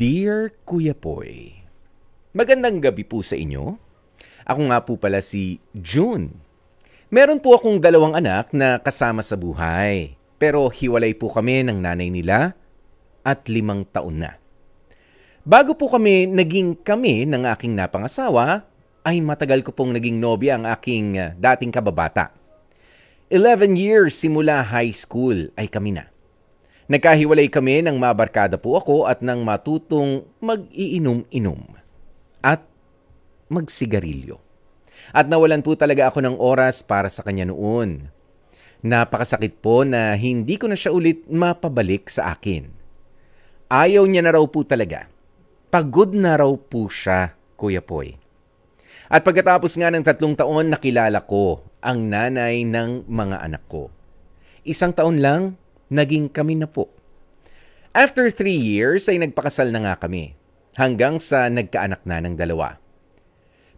Dear Kuya Poy, magandang gabi po sa inyo. Ako nga po pala si June. Meron po akong 2 anak na kasama sa buhay. Pero hiwalay po kami ng nanay nila at 5 taon na. Bago po kami naging kami ng aking napangasawa, ay matagal ko pong naging nobya ang aking dating kababata. 11 years simula high school ay kami na. Nagkahiwalay kami nang mabarkada po ako at nang matutong mag-iinom-inom at magsigarilyo. At nawalan po talaga ako ng oras para sa kanya noon. Napakasakit po na hindi ko na siya ulit mapabalik sa akin. Ayaw niya na raw po talaga. Pagod na raw po siya, Kuya Poy. At pagkatapos nga ng 3 taon, nakilala ko ang nanay ng mga anak ko. 1 taon lang, naging kami na po. After 3 years ay nagpakasal na nga kami. Hanggang sa nagkaanak na ng 2.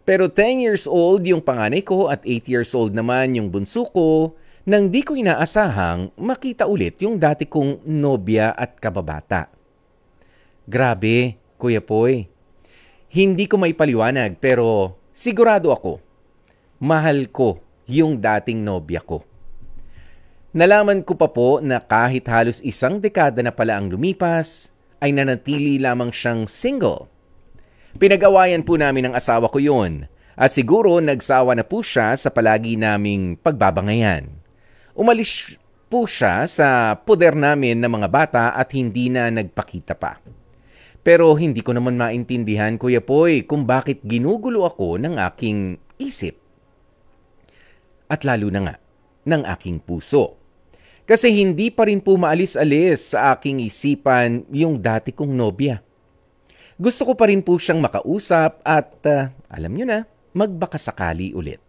Pero 10 years old yung panganay ko at 8 years old naman yung bunso ko nang di ko inaasahang makita ulit yung dati kong nobya at kababata. Grabe, Kuya Poy. Hindi ko may paliwanag pero sigurado ako, mahal ko yung dating nobya ko. Nalaman ko pa po na kahit halos 1 dekada na pala ang lumipas, ay nanatili lamang siyang single. Pinag-awayan po namin ng asawa ko yun at siguro nagsawa na po siya sa palagi naming pagbabangayan. Umalis po siya sa poder namin ng mga bata at hindi na nagpakita pa. Pero hindi ko naman maintindihan, Kuya Poy, kung bakit ginugulo ako ng aking isip. At lalo na nga, ng aking puso. Kasi hindi pa rin po maalis-alis sa aking isipan yung dati kong nobya. Gusto ko pa rin po siyang makausap at, alam nyo na, magbakasakali ulit.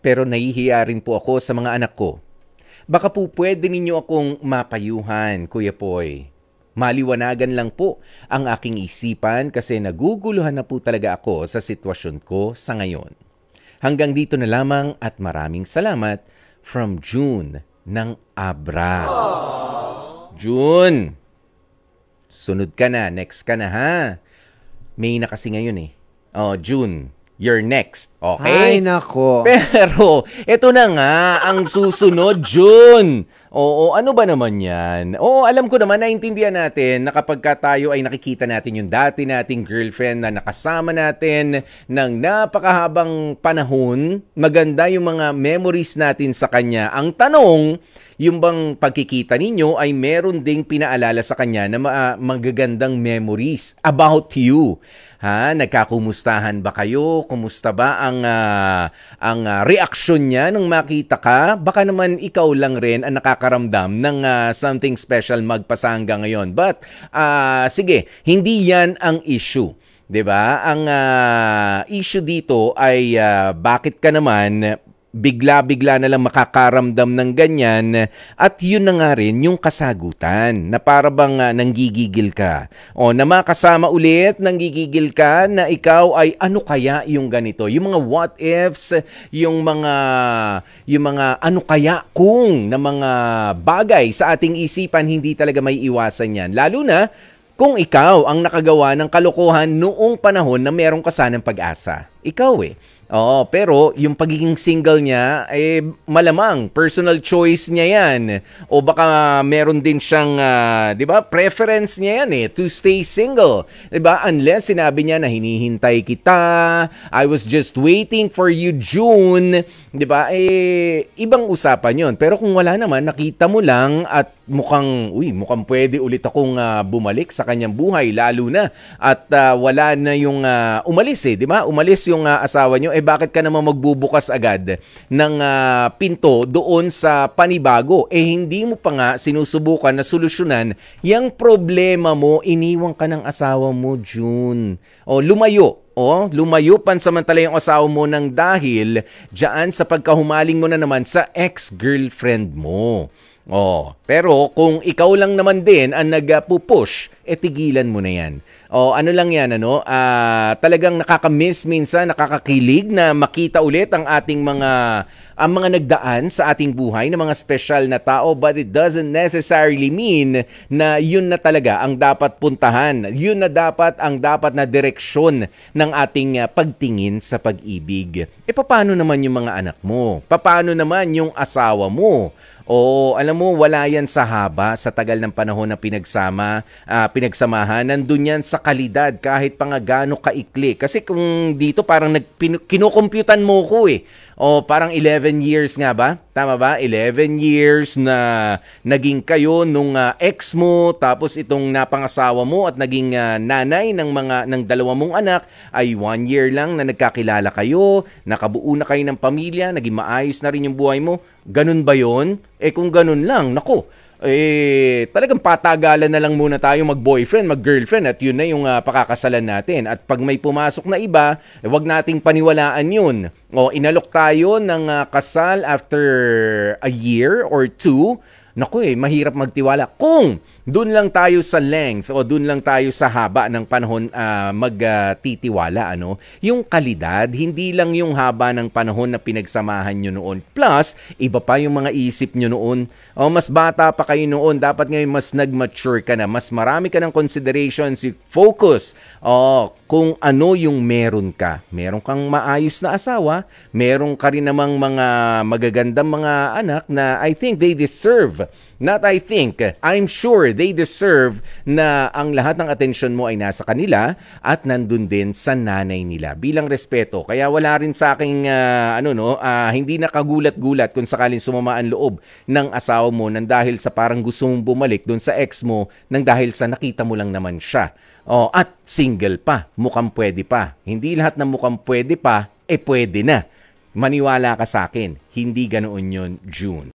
Pero nahihiya rin po ako sa mga anak ko. Baka po pwede ninyo akong mapayuhan, Kuya Poy. Maliwanagan lang po ang aking isipan kasi naguguluhan na po talaga ako sa sitwasyon ko sa ngayon. Hanggang dito na lamang at maraming salamat from June ng Abra. June! Sunod ka na, next ka na ha. May na kasi ngayon eh. Oh, June, you're next. Okay? Ay, nako. Pero, eto na nga, ang susunod, June. Oo, ano ba naman yan? Oo, alam ko naman, naintindihan natin na kapag tayo ay nakikita natin yung dati nating girlfriend na nakasama natin ng napakahabang panahon, maganda yung mga memories natin sa kanya. Ang tanong, yung bang pagkikita ninyo ay meron ding pinaalala sa kanya na magagandang memories about you. Ha, nagkakumustahan ba kayo? Kumusta ba ang reaksyon niya nung makita ka? Baka naman ikaw lang rin ang nakakaramdam ng something special magpasa hanggang ngayon. But sige, hindi 'yan ang issue. 'Di ba? Ang issue dito ay bakit ka naman bigla-bigla na lang makakaramdam ng ganyan at yun na nga rin yung kasagutan na para bang nanggigigil ka. O na makasama ulit, nanggigigil ka na ikaw ay ano kaya yung ganito. Yung mga what ifs, yung mga ano kaya kung na mga bagay sa ating isipan hindi talaga may iwasan yan. Lalo na kung ikaw ang nakagawa ng kalokohan noong panahon na merong ka sanang pag-asa. Ikaw eh. Oo, pero yung pagiging single niya, malamang personal choice niya yan. O baka meron din siyang, di ba, preference niya yan to stay single. Di ba, unless sinabi niya na hinihintay kita, I was just waiting for you, June. Di ba, ibang usapan yon. Pero kung wala naman, nakita mo lang at mukhang pwede ulit akong bumalik sa kanyang buhay, lalo na. At wala na yung umalis di ba? Umalis yung asawa niyo, bakit ka naman magbubukas agad ng pinto doon sa panibago? Hindi mo pa nga sinusubukan na solusyonan yung problema mo, iniwan ka ng asawa mo, June. Lumayo. Lumayo pansamantala yung asawa mo dahil dyan sa pagkahumaling mo na naman sa ex-girlfriend mo. Pero kung ikaw lang naman din ang nagpupush, tigilan mo na yan. Ano lang yan, talagang nakakamiss minsan, nakakakilig na makita ulit ang ating ang mga nagdaan sa ating buhay ng mga special na tao, but it doesn't necessarily mean na yun na talaga ang dapat puntahan. Yun na dapat na direksyon ng ating pagtingin sa pag-ibig. Paano naman yung mga anak mo? Paano naman yung asawa mo? Alam mo, wala yan sa haba, sa tagal ng panahon na pinagsamahan. Nandun yan sa kalidad, kahit pa nga gaano kaikli. Kasi kung dito parang kinukomputan mo ko parang 11 years nga ba? Tama ba? 11 years na naging kayo nung ex mo, tapos itong napangasawa mo at naging nanay ng dalawa mong anak ay 1 year lang na nagkakilala kayo, nakabuo na kayo ng pamilya, naging maayos na rin yung buhay mo. Ganun ba yun? Kung ganun lang, nako, talagang patagalan na lang muna tayo mag-boyfriend, mag-girlfriend at yun na yung pakakasalan natin. At pag may pumasok na iba, wag nating paniwalaan yun. Inalok tayo ng kasal after a year or two. Naku mahirap magtiwala. Kung doon lang tayo sa length o doon lang tayo sa haba ng panahon magtitiwala, yung kalidad, hindi lang yung haba ng panahon na pinagsamahan nyo noon. Plus, iba pa yung mga isip nyo noon. Mas bata pa kayo noon. Dapat ngayon mas nag-mature ka na. Mas marami ka ng considerations. Focus kung ano yung meron ka. Meron kang maayos na asawa. Meron ka rin namang mga magagandang mga anak na I think they deserve. Not I think, I'm sure they deserve na ang lahat ng atensyon mo ay nasa kanila at nandun din sa nanay nila bilang respeto. Kaya wala rin sa aking hindi nakagulat-gulat kung sakaling sumama ang loob ng asawa mo nang dahil sa parang gusto mong bumalik dun sa ex mo nang dahil sa nakita mo lang naman siya. At single pa, mukhang pwede pa. Hindi lahat ng mukhang pwede pa, pwede na. Maniwala ka sa akin, hindi ganoon yun, June.